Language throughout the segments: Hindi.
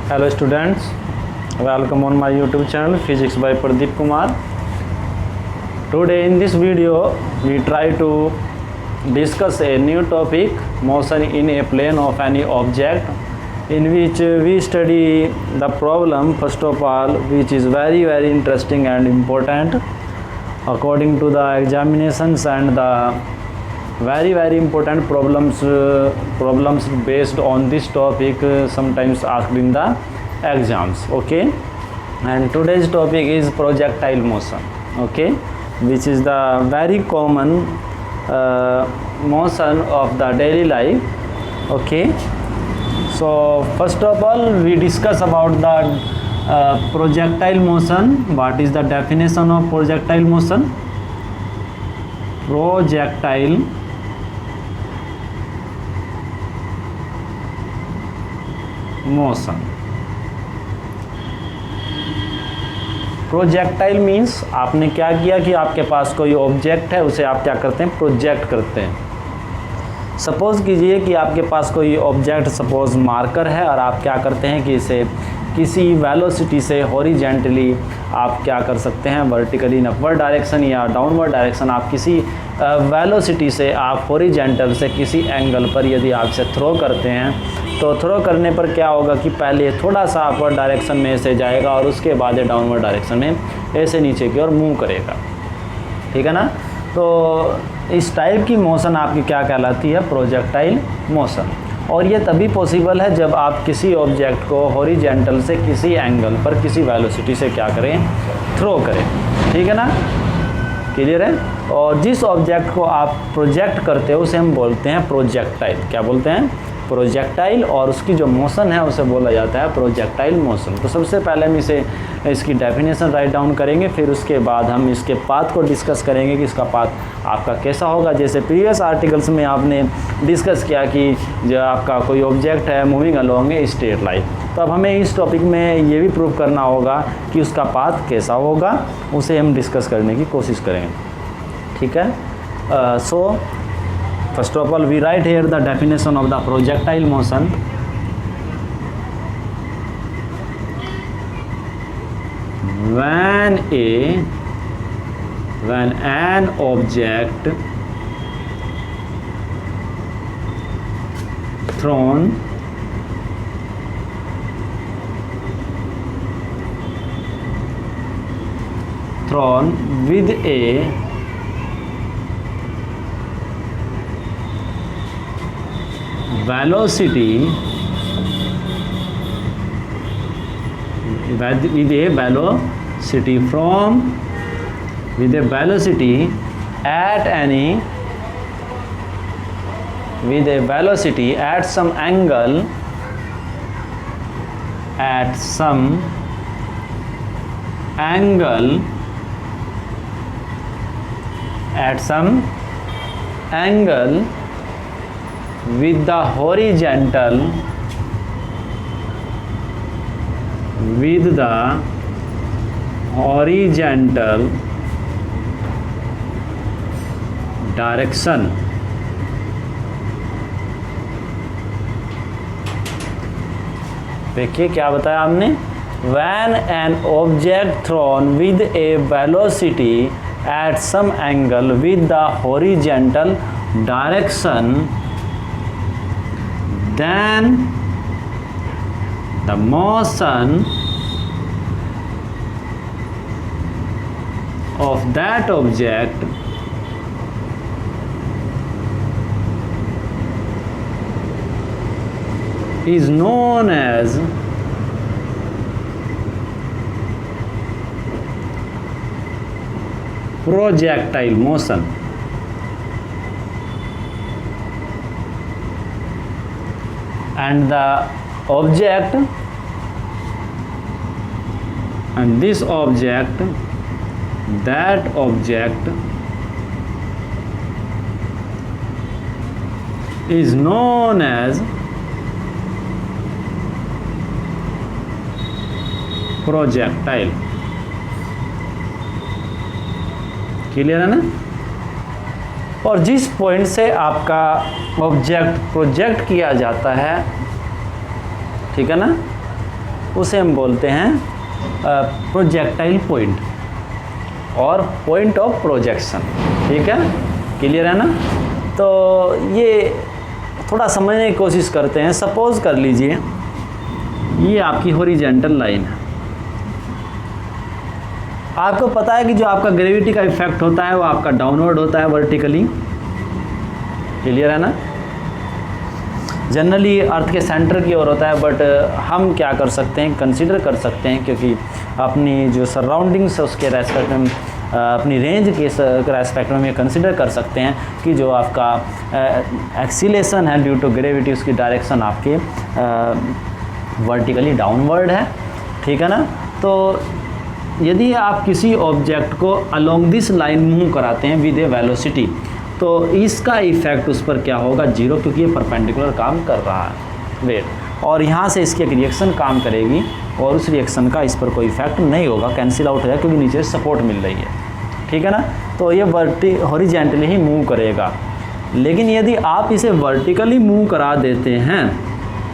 Hello students, welcome on my YouTube channel Physics by Pradeep Kumar. Today in this video we try to discuss a new topic, motion in a plane of any object, in which we study the problem first of all, which is very interesting and important according to the examinations, and the very important problems based on this topic sometimes asked in the exams. Okay, and today's topic is projectile motion. Okay, which is the very common motion of the daily life. Okay, so first of all we discuss about the projectile motion. What is the definition of projectile motion? Projectile motion. Projectile means आपने क्या किया कि आपके पास कोई ऑब्जेक्ट है, उसे आप क्या करते हैं, प्रोजेक्ट करते हैं. सपोज कीजिए कि आपके पास कोई ऑब्जेक्ट सपोज मार्कर है और आप क्या करते हैं कि इसे किसी वेलोसिटी से हॉरिजेंटली आप क्या कर सकते हैं, वर्टिकली इन अपवर्ड डायरेक्शन या डाउनवर्ड डायरेक्शन, आप किसी वेलोसिटी से आप हॉरिजेंटल से किसी एंगल पर यदि आप इसे थ्रो करते हैं, तो थ्रो करने पर क्या होगा कि पहले थोड़ा सा अपवर्ड डायरेक्शन में ऐसे जाएगा और उसके बाद डाउनवर्ड डायरेक्शन में ऐसे नीचे की ओर मूव करेगा. ठीक है ना. तो इस टाइप की मोशन आपकी क्या कहलाती है, प्रोजेक्टाइल मोशन. और ये तभी पॉसिबल है जब आप किसी ऑब्जेक्ट को हॉरिजेंटल से किसी एंगल पर किसी वेलोसिटी से क्या करें, थ्रो करें. ठीक है ना, क्लियर है. और जिस ऑब्जेक्ट को आप प्रोजेक्ट करते हो उसे हम बोलते हैं प्रोजेक्टाइल. क्या बोलते हैं, प्रोजेक्टाइल. और उसकी जो मोशन है उसे बोला जाता है प्रोजेक्टाइल मोशन. तो सबसे पहले हम इसकी डेफिनेशन राइट डाउन करेंगे, फिर उसके बाद हम इसके पाथ को डिस्कस करेंगे कि इसका पाथ आपका कैसा होगा. जैसे प्रीवियस आर्टिकल्स में आपने डिस्कस किया कि जो आपका कोई ऑब्जेक्ट है moving along a straight line, तो अब हमें इस टॉपिक में ये भी प्रूव करना होगा कि उसका पाथ कैसा होगा, उसे हम डिस्कस करने की कोशिश करेंगे. ठीक है. सो first of all we write here the definition of the projectile motion. When an object thrown with a velocity at some angle with the horizontal direction. देखिए क्या बताया हमने, when an object thrown with a velocity at some angle with the horizontal direction, then the motion of that object is known as projectile motion. And the object, and this object, that object is known as projectile. Clear है ना. और जिस पॉइंट से आपका ऑब्जेक्ट प्रोजेक्ट किया जाता है, ठीक है ना, उसे हम बोलते हैं प्रोजेक्टाइल पॉइंट और पॉइंट ऑफ प्रोजेक्शन। ठीक है, क्लियर है ना? तो ये थोड़ा समझने की कोशिश करते हैं। सपोज कर लीजिए ये आपकी हॉरिजॉन्टल लाइन है। आपको पता है कि जो आपका ग्रेविटी का इफेक्ट होता है वो आपका डाउनवर्ड होता है वर्टिकली। क्लियर है ना? जनरली अर्थ के सेंटर की ओर होता है, बट हम क्या कर सकते हैं, कंसीडर कर सकते हैं, क्योंकि अपनी जो सराउंडिंग्स है उसके रेस्पेक्ट में, अपनी रेंज के रेस्पेक्ट में कंसीडर कर सकते हैं कि जो आपका एक्सीलेशन है ड्यू टू ग्रेविटी, उसकी डायरेक्शन आपके वर्टिकली डाउनवर्ड है। ठीक है ना? तो यदि आप किसी ऑब्जेक्ट को अलोंग दिस लाइन मूव कराते हैं विद ए वेलोसिटी, तो इसका इफेक्ट उस पर क्या होगा, जीरो, क्योंकि ये परपेंडिकुलर काम कर रहा है वेट, और यहाँ से इसकी एक रिएक्शन काम करेगी और उस रिएक्शन का इस पर कोई इफेक्ट नहीं होगा, कैंसिल आउट हो जाएगा, क्योंकि नीचे सपोर्ट मिल रही है। ठीक है ना? तो ये हॉरिजॉन्टली ही मूव करेगा। लेकिन यदि आप इसे वर्टिकली मूव करा देते हैं,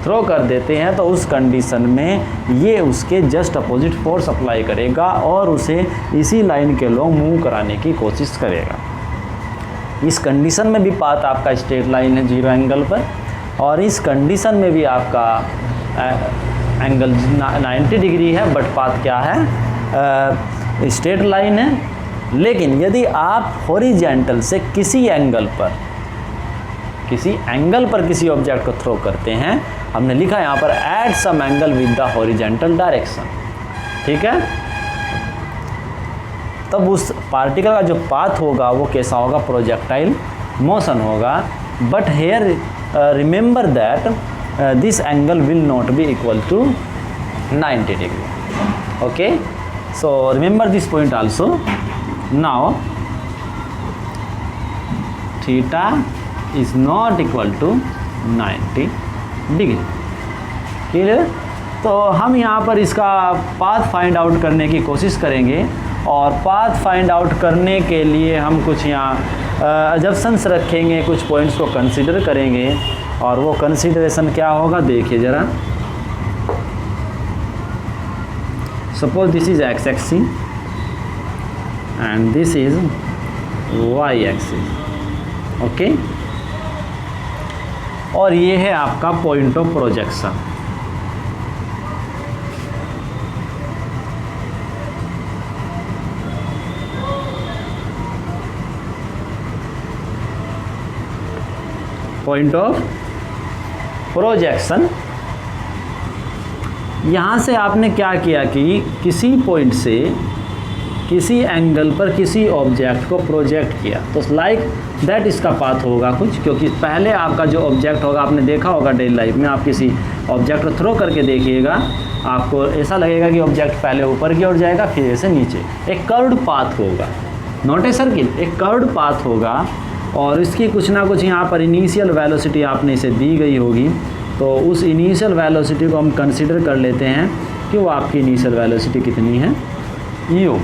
थ्रो कर देते हैं, तो उस कंडीशन में ये उसके जस्ट अपोजिट फोर्स अप्लाई करेगा और उसे इसी लाइन के लोग मूव कराने की कोशिश करेगा। इस कंडीशन में भी पाथ आपका स्ट्रेट लाइन है 0 एंगल पर, और इस कंडीशन में भी आपका एंगल 90 डिग्री है, बट पाथ क्या है, स्ट्रेट लाइन है। लेकिन यदि आप हॉरिजॉन्टल से किसी एंगल पर किसी ऑब्जेक्ट को थ्रो करते हैं, हमने लिखा यहाँ पर at some angle with the horizontal direction. ठीक है? तब उस पार्टिकल का जो पाथ होगा वो कैसा होगा, प्रोजेक्टाइल मोशन होगा। But here remember that this angle will not be equal to 90 degree. Okay, so remember this point also. Now theta is not equal to 90 degree. Clear? तो हम यहाँ पर इसका पाथ फाइंड आउट करने की कोशिश करेंगे, और पाथ फाइंड आउट करने के लिए हम कुछ यहाँ अजम्पशंस रखेंगे, कुछ पॉइंट्स को कंसीडर करेंगे, और वो कंसीडरेशन क्या होगा देखिए ज़रा। Suppose this is X axis and this is Y axis. Okay, और ये है आपका point of projection. Point of projection. यहाँ से आपने क्या किया कि किसी पॉइंट से किसी एंगल पर किसी ऑब्जेक्ट को प्रोजेक्ट किया, तो लाइक दैट इसका पाथ होगा कुछ, क्योंकि पहले आपका जो ऑब्जेक्ट होगा, आपने देखा होगा डेली लाइफ में, आप किसी ऑब्जेक्ट को थ्रो करके देखिएगा, आपको ऐसा लगेगा कि ऑब्जेक्ट पहले ऊपर की ओर जाएगा, फिर ऐसे नीचे। एक कर्व्ड पाथ होगा, नॉट ए सर्किल, एक कर्व्ड पाथ होगा, और इसकी कुछ ना कुछ यहाँ पर इनिशियल वेलोसिटी आपने इसे दी गई होगी। तो उस इनिशियल वेलोसिटी को हम कंसीडर कर लेते हैं कि वो आपकी इनिशियल वेलोसिटी कितनी है, u।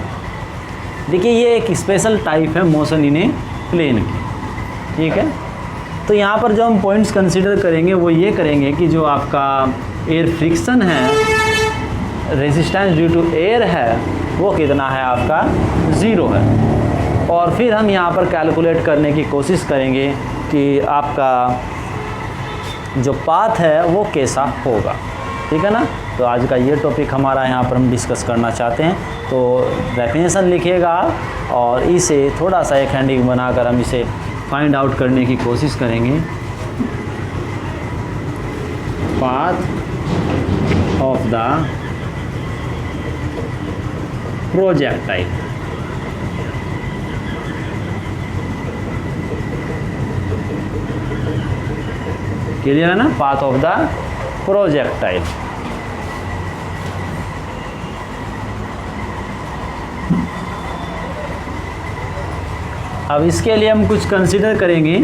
देखिए ये एक स्पेशल टाइप है मोशन इन ए प्लेन की। ठीक है? तो यहाँ पर जो हम पॉइंट्स कंसीडर करेंगे वो ये करेंगे कि जो आपका एयर फ्रिक्शन है, रेजिस्टेंस ड्यू टू एयर है, वो कितना है आपका, 0 है। और फिर हम यहाँ पर कैलकुलेट करने की कोशिश करेंगे कि आपका जो पाथ है वो कैसा होगा। ठीक है ना? तो आज का ये टॉपिक हमारा यहाँ पर हम डिस्कस करना चाहते हैं। तो डेफिनेशन लिखिएगा और इसे थोड़ा सा एक हैंडिंग बनाकर हम इसे फाइंड आउट करने की कोशिश करेंगे। Path of the projectile. Clear है ना? Path of the projectile. अब इसके लिए हम कुछ कंसीडर करेंगे,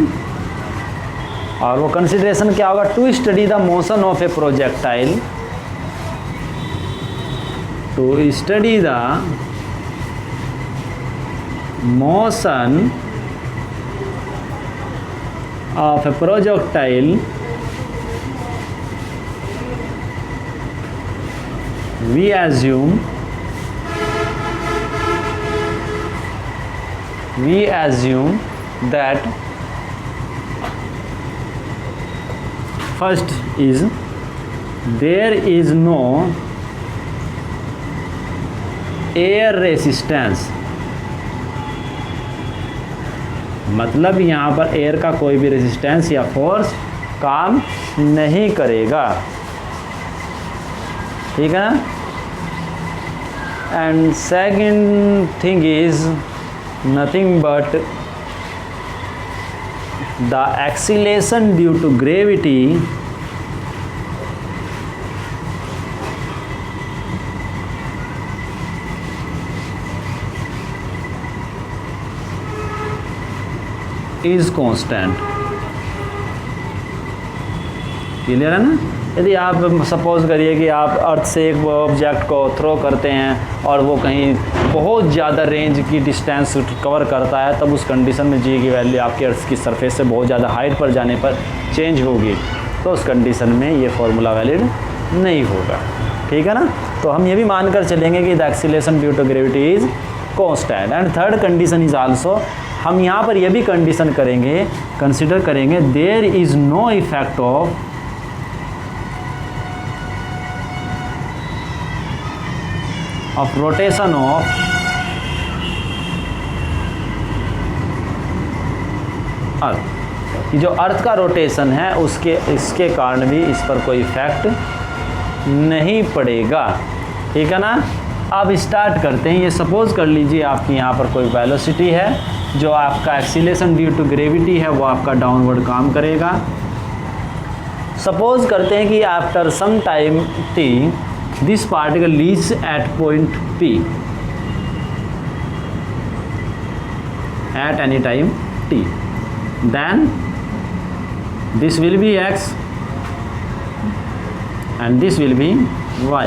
और वो कंसीडरेशन क्या होगा, to study the motion of a projectile, to study the motion of a projectile we assume that first is there is no air resistance, मतलब यहाँ पर एयर का कोई भी रेजिस्टेंस या फोर्स काम नहीं करेगा, ठीक है ना। And second thing is nothing but the acceleration due to gravity is constant। Clear है ना। यदि आप सपोज़ करिए कि आप अर्थ से एक ऑब्जेक्ट को थ्रो करते हैं और वो कहीं बहुत ज़्यादा रेंज की डिस्टेंस कवर करता है, तब उस कंडीशन में जी की वैल्यू आपके अर्थ की सरफेस से बहुत ज़्यादा हाइट पर जाने पर चेंज होगी, तो उस कंडीशन में ये फॉर्मूला वैलिड नहीं होगा, ठीक है ना। तो हम ये भी मानकर चलेंगे कि the acceleration due to gravity is constant. And third condition is also, हम यहाँ पर यह भी कंडीशन करेंगे, कंसिडर करेंगे there is no effect of rotation of earth, कि जो अर्थ का रोटेशन है इसके कारण भी इस पर कोई इफेक्ट नहीं पड़ेगा, ठीक है ना। अब स्टार्ट करते हैं। ये सपोज कर लीजिए आपकी यहाँ पर कोई वेलोसिटी है, जो आपका एक्सीलरेशन ड्यू टू ग्रेविटी है वो आपका डाउनवर्ड काम करेगा। सपोज करते हैं कि after some time t this particle reaches at point P at any time t, then this will be x and this will be y।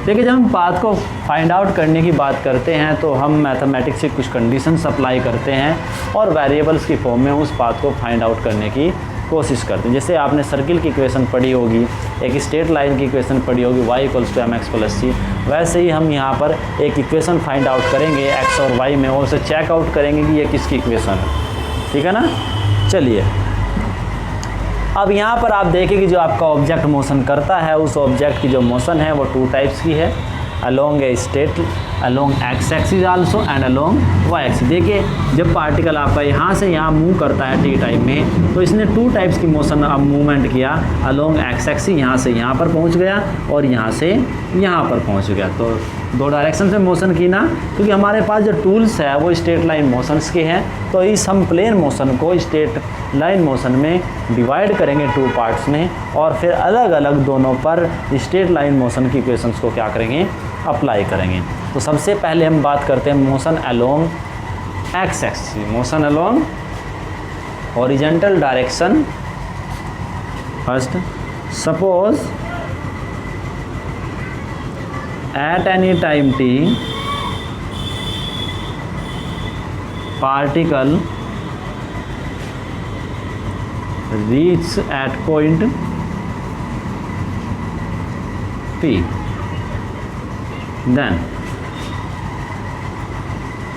देखिए, जब हम पाथ को फाइंड आउट करने की बात करते हैं तो हम मैथमेटिक्स से कुछ कंडीशंस अप्लाई करते हैं और वेरिएबल्स की फॉर्म में उस पाथ को फाइंड आउट करने की कोशिश करते हैं। जैसे आपने सर्किल की इक्वेशन पढ़ी होगी, एक स्ट्रेट लाइन की इक्वेशन पढ़ी होगी y = mx + c, वैसे ही हम यहाँ पर एक इक्वेशन फाइंड आउट करेंगे x और y में और उसे चेक आउट करेंगे कि ये किसकी इक्वेशन है, ठीक है ना। चलिए, अब यहाँ पर आप देखें कि जो आपका ऑब्जेक्ट मोशन करता है, उस ऑब्जेक्ट की जो मोशन है वो 2 टाइप्स की है, along a straight along x axis also and along y axis. देखिए, जब पार्टिकल आपका यहाँ से यहाँ मूव करता है t टाइम में, तो इसने 2 टाइप्स की मोशन अब मूवमेंट किया, अलोंग x एक्सिस यहाँ से यहाँ पर पहुँच गया और यहाँ से यहाँ पर पहुँच गया। तो 2 डायरेक्शन से मोशन की ना, क्योंकि हमारे पास जो टूल्स है वो स्ट्रेट लाइन मोशंस के हैं, तो इस हम प्लेन मोशन को स्ट्रेट लाइन मोशन में डिवाइड करेंगे 2 पार्ट्स में और फिर अलग अलग दोनों पर स्ट्रेट लाइन मोशन की इक्वेशंस को क्या करेंगे, अप्लाई करेंगे। तो सबसे पहले हम बात करते हैं motion along x axis, motion along horizontal direction. First, suppose at any time t particle reach at point P, then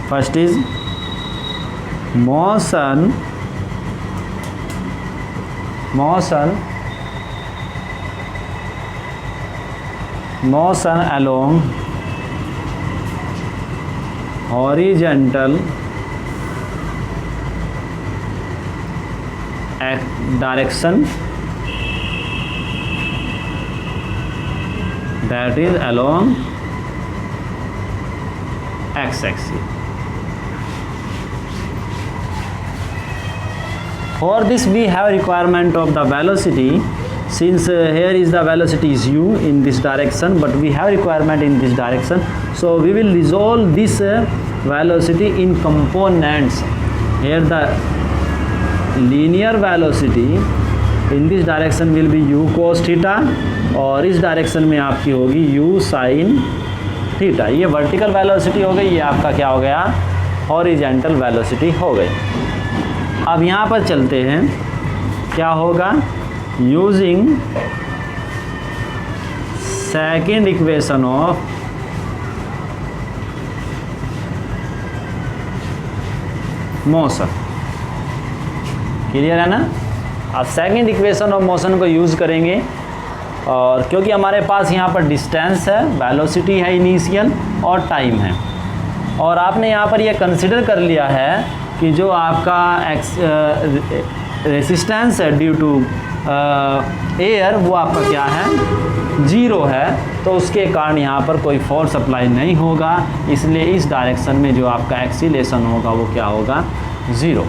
first is motion along horizontal direction, that is along x axis। For this we have requirement of the velocity, since here is the velocity is u in this direction, but we have requirement in this direction, so we will resolve this velocity in components। Here the linear velocity in this direction will be u cos theta और इस डायरेक्शन में आपकी होगी u sin थीटा। ये वर्टिकल वेलोसिटी हो गई, ये आपका क्या हो गया, हॉरिजॉन्टल वेलोसिटी हो गई। अब यहाँ पर चलते हैं, क्या होगा, using second equation of motion. Clear है ना? अब सेकेंड इक्वेशन ऑफ मोशन को यूज़ करेंगे, और क्योंकि हमारे पास यहाँ पर डिस्टेंस है, वेलोसिटी है इनिशियल, और टाइम है, और आपने यहाँ पर यह कंसिडर कर लिया है कि जो आपका रेसिस्टेंस है ड्यू टू एयर वो आपका क्या है, 0 है, तो उसके कारण यहाँ पर कोई फोर्स अप्लाई नहीं होगा, इसलिए इस डायरेक्शन में जो आपका एक्सीलेशन होगा वो क्या होगा, 0,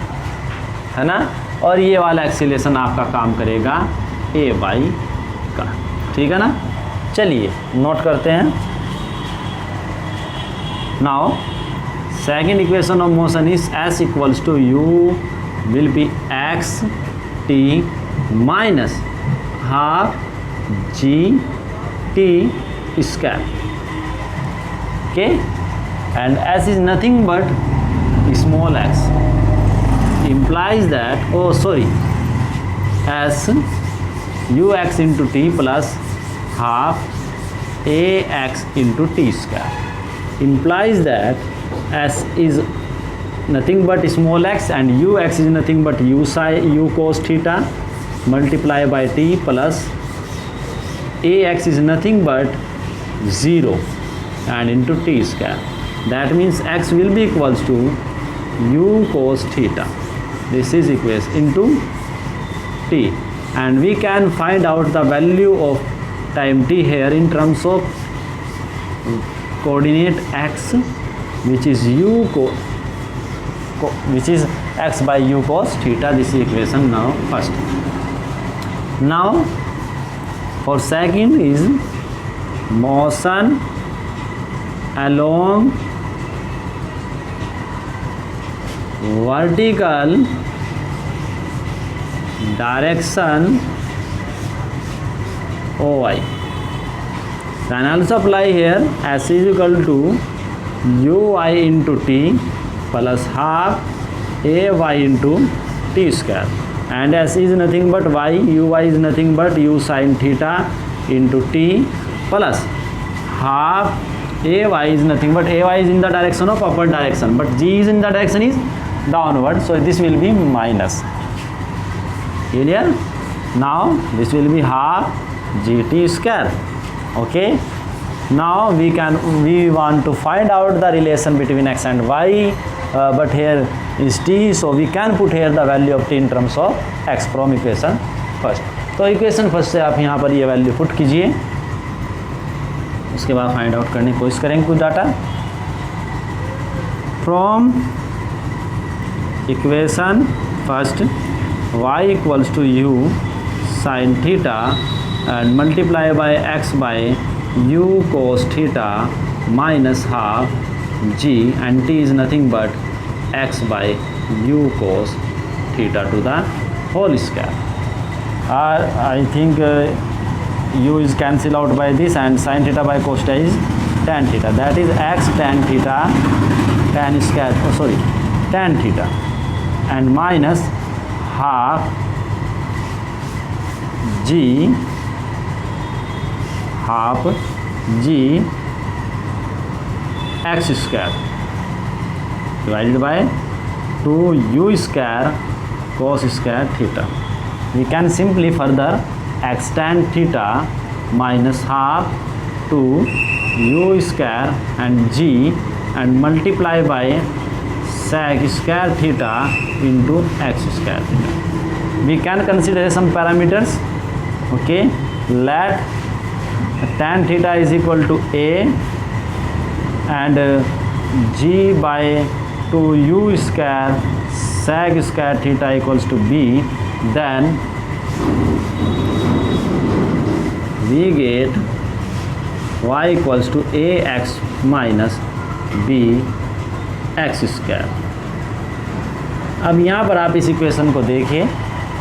है ना। और ये वाला एक्सीलेशन आपका काम करेगा ए बाई का, ठीक है ना। चलिए नोट करते हैं। Now second equation of motion is S equals to U will be X T minus half G T square, okay, and S is nothing but small X, implies that, oh sorry, as ux into t plus half ax into t square, implies that s is nothing but small x and ux is nothing but u cos theta multiply by t plus ax is nothing but 0 and into t square. That means x will be equals to u cos theta. This is equation into t, and we can find out the value of time t here in terms of coordinate x, which is which is x by u cos theta. This is equation now first. Now for second is motion along vertical direction OY. Can also apply here S is equal to UI into T plus half AY into T square, and S is nothing but Y, UY is nothing but U sin theta into T plus half AY is nothing but AY is in the direction of upward direction, but G is in the direction is downward, so this will be minus. Clear? Now this will be half gt square. Okay, now we want to find out the relation between x and y, but here is t, so we can put here the value of t in terms of x from equation first. तो इक्वेशन फर्स्ट से आप यहाँ पर ये वैल्यू पुट कीजिए, उसके बाद फाइंड आउट करने की कोशिश करेंगे कुछ data from equation first, y equals to u sin theta and multiply by x by u cos theta minus half g, and t is nothing but x by u cos theta to the whole square. I think u is cancelled out by this, and sin theta by cos theta is tan theta, that is x tan theta tan square, tan theta, and minus half g x square divided by 2u square cos square theta. We can simply further x tan theta minus half 2u square and g and multiply by sec square theta into x square theta. We can consider some parameters. Okay, let tan theta is equal to a and g by 2u square sec square theta equals to b, then we get y equals to ax minus b x square. अब यहाँ पर आप इस इक्वेशन को देखिए,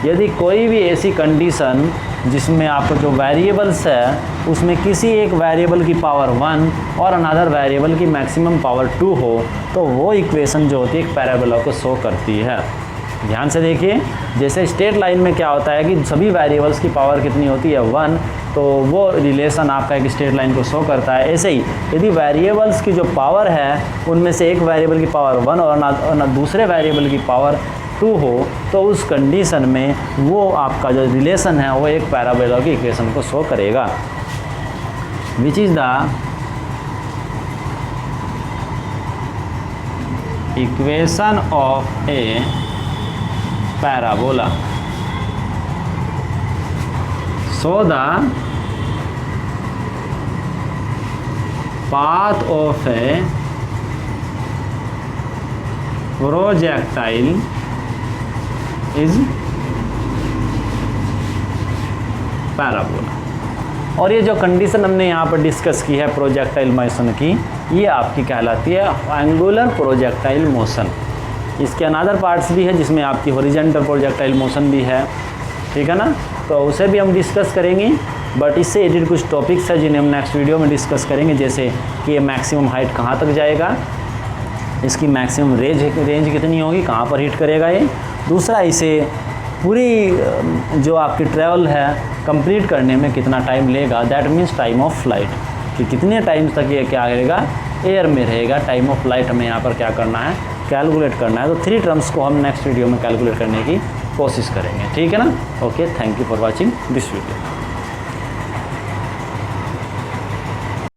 यदि कोई भी ऐसी कंडीशन जिसमें आपको जो वेरिएबल्स है उसमें किसी एक वेरिएबल की पावर 1 और अनदर वेरिएबल की मैक्सिमम पावर 2 हो, तो वो इक्वेशन जो होती है एक पैराबोला को शो करती है। ध्यान से देखिए, जैसे स्ट्रेट लाइन में क्या होता है कि सभी वेरिएबल्स की पावर कितनी होती है 1, तो वो रिलेशन आपका एक स्ट्रेट लाइन को शो करता है। ऐसे ही यदि वेरिएबल्स की जो पावर है उनमें से एक वेरिएबल की पावर 1 और ना दूसरे वेरिएबल की पावर 2 हो, तो उस कंडीशन में वो आपका जो रिलेशन है वो एक पैराबोला की इक्वेशन को शो करेगा, which is the equation of A parabola. So the path of a projectile is parabola. और ये जो कंडीशन हमने यहाँ पर डिस्कस की है प्रोजेक्टाइल मोशन की, ये आपकी कहलाती है एंगुलर प्रोजेक्टाइल मोशन। इसके अनदर पार्ट्स भी है जिसमें आपकी हॉरिजॉन्टल प्रोजेक्टाइल मोशन भी है, ठीक है ना, तो उसे भी हम डिस्कस करेंगे। बट इससे रिलेटेड कुछ टॉपिक्स है जिन्हें हम नेक्स्ट वीडियो में डिस्कस करेंगे, जैसे कि ये मैक्सिमम हाइट कहाँ तक जाएगा, इसकी मैक्सिमम रेंज कितनी होगी, कहाँ पर हिट करेगा ये। दूसरा, इसे पूरी जो आपकी ट्रैवल है कंप्लीट करने में कितना टाइम लेगा, that means time of flight, कि कितने टाइम तक ये क्या करेगा, एयर में रहेगा। टाइम ऑफ फ्लाइट हमें यहाँ पर क्या करना है, कैलकुलेट करना है। तो 3 टर्म्स को हम नेक्स्ट वीडियो में कैलकुलेट करने की कोशिश करेंगे, ठीक है ना। Okay, thank you for watching this video.